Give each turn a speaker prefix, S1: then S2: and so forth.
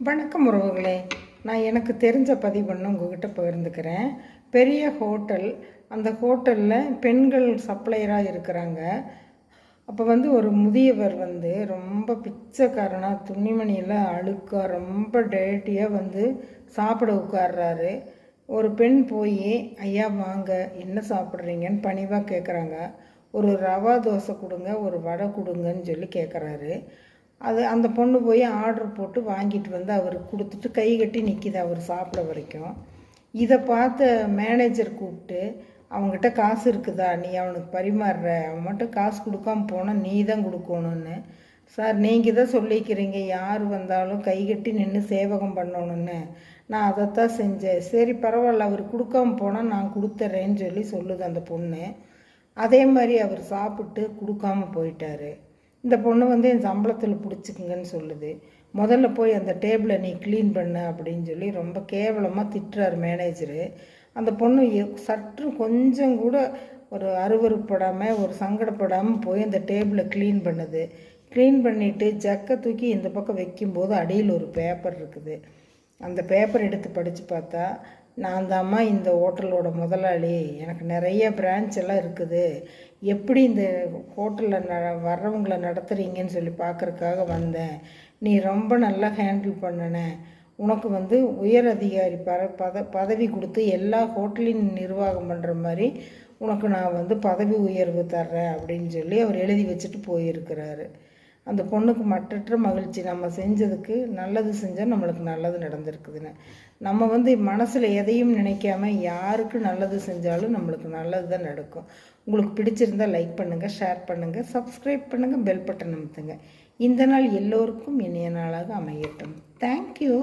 S1: வணக்கம் உறவுகளே. நான் எனக்கு தெரிஞ்ச பதிவுன்னு உங்ககிட்ட பகிர்ந்துக்கிறேன். பெரிய ஹோட்டல், அந்த ஹோட்டலில் பெண்கள் சப்ளையராக இருக்கிறாங்க. அப்போ ஒரு முதியவர் ரொம்ப பிச்சைக்காரனாக துணிமணியில் அழுக்காக ரொம்ப டேட்டியாக சாப்பிட உட்கார்றாரு. ஒரு பெண் போய், ஐயா வாங்க, என்ன சாப்பிட்றீங்கன்னு பணிவாக கேட்குறாங்க. ஒரு ரவா தோசை கொடுங்க, ஒரு வடை கொடுங்கன்னு சொல்லி கேட்குறாரு. அந்த பொண்ணு போய் ஆர்டர் போட்டு வாங்கிட்டு அவருக்கு கொடுத்துட்டு கை கட்டி நிற்கிது அவர் சாப்பிட வரைக்கும். இதை பார்த்த மேனேஜர் கூப்பிட்டு, அவங்ககிட்ட காசு இருக்குதா, நீ அவனுக்கு பரிமாறுற, அவன் மட்டும் காசு கொடுக்காம போனால் நீ தான் கொடுக்கணுன்னு. சார், நீங்கள் தான் சொல்லிக்கிறீங்க யார் வந்தாலும் கை கட்டி நின்று சேவகம் பண்ணணுன்னு, நான் அதைத்தான் செஞ்சேன். சரி பரவாயில்ல, அவர் கொடுக்காம போனால் நான் கொடுத்துட்றேன்னு சொல்லி சொல்லுது அந்த பொண்ணு. அதே மாதிரி அவர் சாப்பிட்டு கொடுக்காம போயிட்டார். இந்த பொண்ணு என் சம்பளத்தில் பிடிச்சிக்குங்கன்னு சொல்லுது. முதல்ல போய் அந்த டேபிளை நீ க்ளீன் பண்ண அப்படின்னு சொல்லி ரொம்ப கேவலமாக திட்டுறார் மேனேஜரு. அந்த பொண்ணு சற்று கொஞ்சம் கூட ஒரு அருவறுப்படாமல் ஒரு சங்கடப்படாமல் போய் அந்த டேபிளை க்ளீன் பண்ணுது. க்ளீன் பண்ணிவிட்டு ஜக்கை தூக்கி இந்த பக்கம் வைக்கும்போது அடியில் ஒரு பேப்பர் இருக்குது. அந்த பேப்பர் எடுத்து படித்து பார்த்தா, நான் தாம்மா இந்த ஹோட்டலோட முதலாளி, எனக்கு நிறைய பிரான்ச் எல்லாம் இருக்குது, எப்படி இந்த ஹோட்டலில் வர்றவங்களை நடத்துகிறீங்கன்னு சொல்லி பார்க்குறக்காக வந்தேன். நீ ரொம்ப நல்லா ஹேண்டில் பண்ணின, உனக்கு உயர் அதிகாரி பதவி கொடுத்து எல்லா ஹோட்டலையும் நிர்வாகம் பண்ணுற மாதிரி உனக்கு நான் பதவி உயர்வு தர்றேன் அப்படின்னு சொல்லி அவர் எழுதி வச்சுட்டு போயிருக்கிறாரு. அந்த பொண்ணுக்கு மற்றற்ற மகிழ்ச்சி. நம்ம செஞ்சதுக்கு நல்லது செஞ்சால் நம்மளுக்கு நல்லது நடந்திருக்குதுன்னு. நம்ம மனசில் எதையும் நினைக்காம யாருக்கு நல்லது செஞ்சாலும் நம்மளுக்கு நல்லது தான் நடக்கும். உங்களுக்கு பிடிச்சிருந்தால் லைக் பண்ணுங்கள், ஷேர் பண்ணுங்கள், சப்ஸ்கிரைப் பண்ணுங்கள், பெல் பட்டன் அமுத்துங்க. இந்த நாள் எல்லோருக்கும் இனிய நாளாக அமையட்டும். தேங்க்யூ.